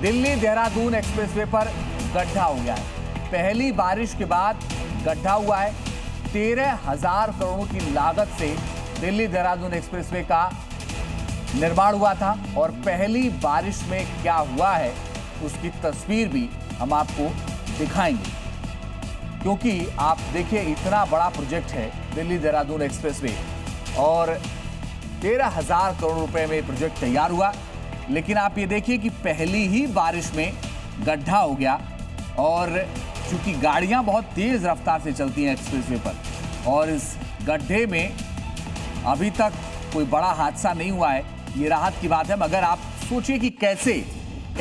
Delhi Dehradun expressway पर गड्ढा हो गया है। पहली बारिश के बाद गड्ढा हुआ है। 13,000 करोड़ की लागत से दिल्ली देहरादून एक्सप्रेसवे का निर्माण हुआ था और पहली बारिश में क्या हुआ है उसकी तस्वीर भी हम आपको दिखाएंगे, क्योंकि आप देखिए इतना बड़ा प्रोजेक्ट है दिल्ली देहरादून एक्सप्रेसवे और 13,000 करोड़ रुपए में प्रोजेक्ट तैयार हुआ। लेकिन आप ये देखिए कि पहली ही बारिश में गड्ढा हो गया और चूंकि गाड़ियां बहुत तेज रफ्तार से चलती हैं एक्सप्रेसवे पर और इस गड्ढे में अभी तक कोई बड़ा हादसा नहीं हुआ है, ये राहत की बात है। मगर आप सोचिए कि कैसे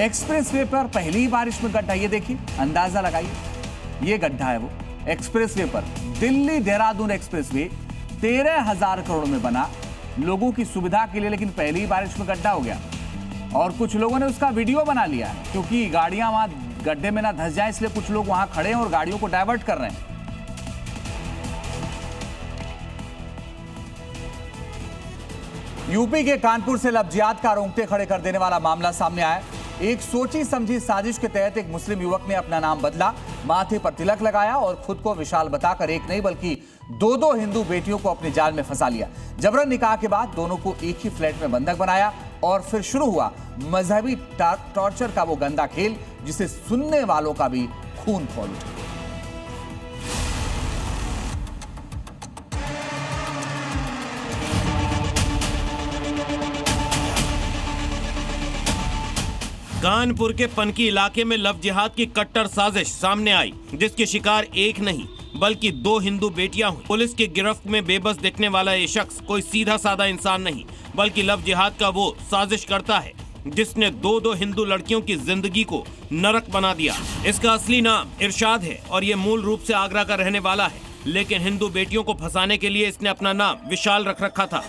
एक्सप्रेसवे पर पहली बारिश में गड्ढा, ये देखिए अंदाजा लगाइए, ये गड्ढा है वो एक्सप्रेसवे पर। दिल्ली देहरादून एक्सप्रेसवे 13,000 करोड़ में बना लोगों की सुविधा के लिए, लेकिन पहली बारिश में गड्ढा हो गया और कुछ लोगों ने उसका वीडियो बना लिया है, क्योंकि गाड़ियां वहां गड्ढे में ना धंस जाए, इसलिए कुछ लोग वहां खड़े हैं और गाड़ियों को डाइवर्ट कर रहे हैं। यूपी के कानपुर से लफ्जियात का रोंगटे खड़े कर देने वाला मामला सामने आया। एक सोची समझी साजिश के तहत एक मुस्लिम युवक ने अपना नाम बदला, माथे पर तिलक लगाया और खुद को विशाल बताकर एक नहीं बल्कि दो हिंदू बेटियों को अपने जाल में फंसा लिया। जबरन निकाह के बाद दोनों को एक ही फ्लैट में बंधक बनाया और फिर शुरू हुआ मजहबी टॉर्चर का वो गंदा खेल, जिसे सुनने वालों का भी खून खौल उठा। कानपुर के पनकी इलाके में लव जिहाद की कट्टर साजिश सामने आई, जिसके शिकार एक नहीं बल्कि 2 हिंदू बेटियां हुई। पुलिस की गिरफ्त में बेबस दिखने वाला ये शख्स कोई सीधा साधा इंसान नहीं बल्कि लव जिहाद का वो साजिश करता है जिसने 2 हिंदू लड़कियों की जिंदगी को नरक बना दिया। इसका असली नाम इरशाद है और ये मूल रूप से आगरा का रहने वाला है, लेकिन हिंदू बेटियों को फंसाने के लिए इसने अपना नाम विशाल रख रखा था।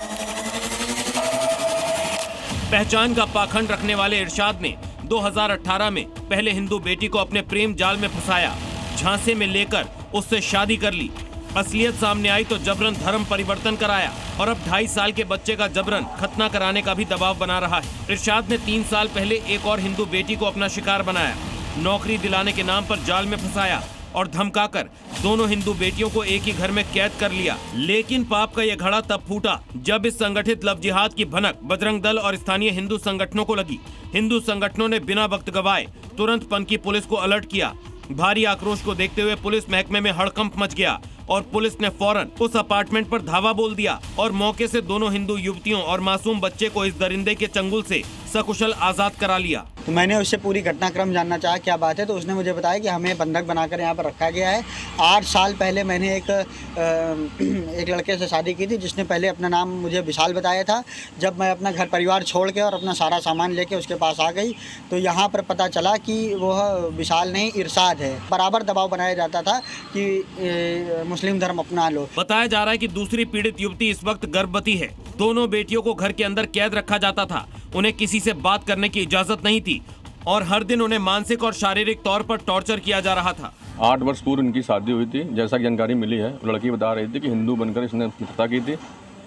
पहचान का पाखंड रखने वाले इरशाद ने 2018 में पहले हिंदू बेटी को अपने प्रेम जाल में फंसाया, झांसे में लेकर उससे शादी कर ली। असलियत सामने आई तो जबरन धर्म परिवर्तन कराया और अब 2.5 साल के बच्चे का जबरन खतना कराने का भी दबाव बना रहा है। इरशाद ने 3 साल पहले एक और हिंदू बेटी को अपना शिकार बनाया, नौकरी दिलाने के नाम पर जाल में फंसाया और धमकाकर 2 हिंदू बेटियों को एक ही घर में कैद कर लिया। लेकिन पाप का यह घड़ा तब फूटा जब इस संगठित लव जिहाद की भनक बजरंग दल और स्थानीय हिंदू संगठनों को लगी। हिंदू संगठनों ने बिना वक्त गवाए तुरंत पनकी पुलिस को अलर्ट किया। भारी आक्रोश को देखते हुए पुलिस महकमे में हड़कंप मच गया और पुलिस ने फौरन उस अपार्टमेंट पर धावा बोल दिया और मौके से 2 हिंदू युवतियों और मासूम बच्चे को इस दरिंदे के चंगुल से सकुशल आजाद करा लिया। तो मैंने उससे पूरी घटनाक्रम जानना चाहा क्या बात है, तो उसने मुझे बताया कि हमें बंधक बनाकर यहाँ पर रखा गया है। 8 साल पहले मैंने एक लड़के से शादी की थी जिसने पहले अपना नाम मुझे विशाल बताया था। जब मैं अपना घर परिवार छोड़ के और अपना सारा सामान लेके उसके पास आ गई तो यहाँ पर पता चला कि वह विशाल नहीं इरशाद है। बराबर दबाव बनाया जाता था कि मुस्लिम धर्म अपना लो। बताया जा रहा है कि दूसरी पीड़ित युवती इस वक्त गर्भवती है। 2 बेटियों को घर के अंदर कैद रखा जाता था, उन्हें किसी से बात करने की इजाजत नहीं थी और हर दिन उन्हें मानसिक और शारीरिक तौर पर टॉर्चर किया जा रहा था। 8 वर्ष पूर्व इनकी शादी हुई थी। जैसा कि जानकारी मिली है, लड़की बता रही थी कि हिंदू बनकर इसने मित्रता की थी,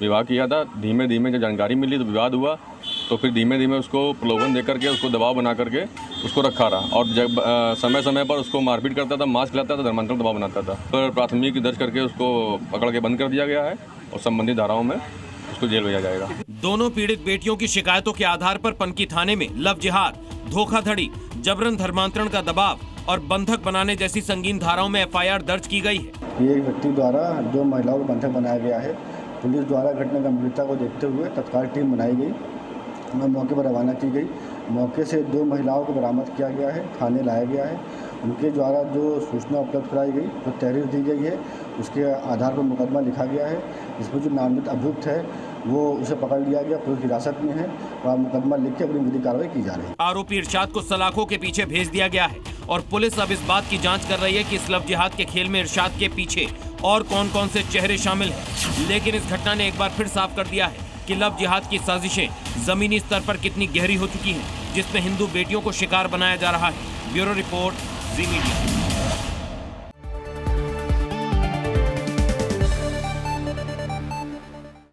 विवाह किया था। धीमे धीमे जब जानकारी मिली तो विवाद हुआ, तो फिर धीमे धीमे उसको प्रलोभन देकर के उसको दबाव बना करके उसको रखा रहा और जब समय समय पर उसको मारपीट करता था, मांस खिलाता था, धर्मांतरण दबाव बनाता था। पर प्राथमिक दर्ज करके उसको पकड़ के बंद कर दिया गया है और संबंधित धाराओं में उसको जेल भेजा जाएगा। 2 पीड़ित बेटियों की शिकायतों के आधार पर पनकी थाने में लव जिहाद, धोखाधड़ी, जबरन धर्मांतरण का दबाव और बंधक बनाने जैसी संगीन धाराओं में FIR दर्ज की गई है। ये व्यक्ति द्वारा 2 महिलाओं को बंधक बनाया गया है। पुलिस द्वारा घटना गंभीरता को देखते हुए तत्काल टीम बनाई गई और मौके पर रवाना की गई। मौके से 2 महिलाओं को बरामद किया गया है, थाने लाया गया है। उनके द्वारा जो सूचना उपलब्ध कराई गई, जो तहरीर दी गई है, उसके आधार पर मुकदमा लिखा गया है। इसमें जो नामजद अभियुक्त है वो उसे पकड़ लिया गया, पुलिस हिरासत में है और मुकदमा लिख के अपनी विधिक कार्रवाई की जा रही है। आरोपी इरशाद को सलाखों के पीछे भेज दिया गया है और पुलिस अब इस बात की जांच कर रही है कि इस लव जिहाद के खेल में इरशाद के पीछे और कौन-कौन से चेहरे शामिल हैं। लेकिन इस घटना ने एक बार फिर साफ कर दिया है कि लव जिहाद की साजिशें जमीनी स्तर पर कितनी गहरी हो चुकी हैं, जिसमें हिंदू बेटियों को शिकार बनाया जा रहा है। ब्यूरो रिपोर्ट, जी मीडिया।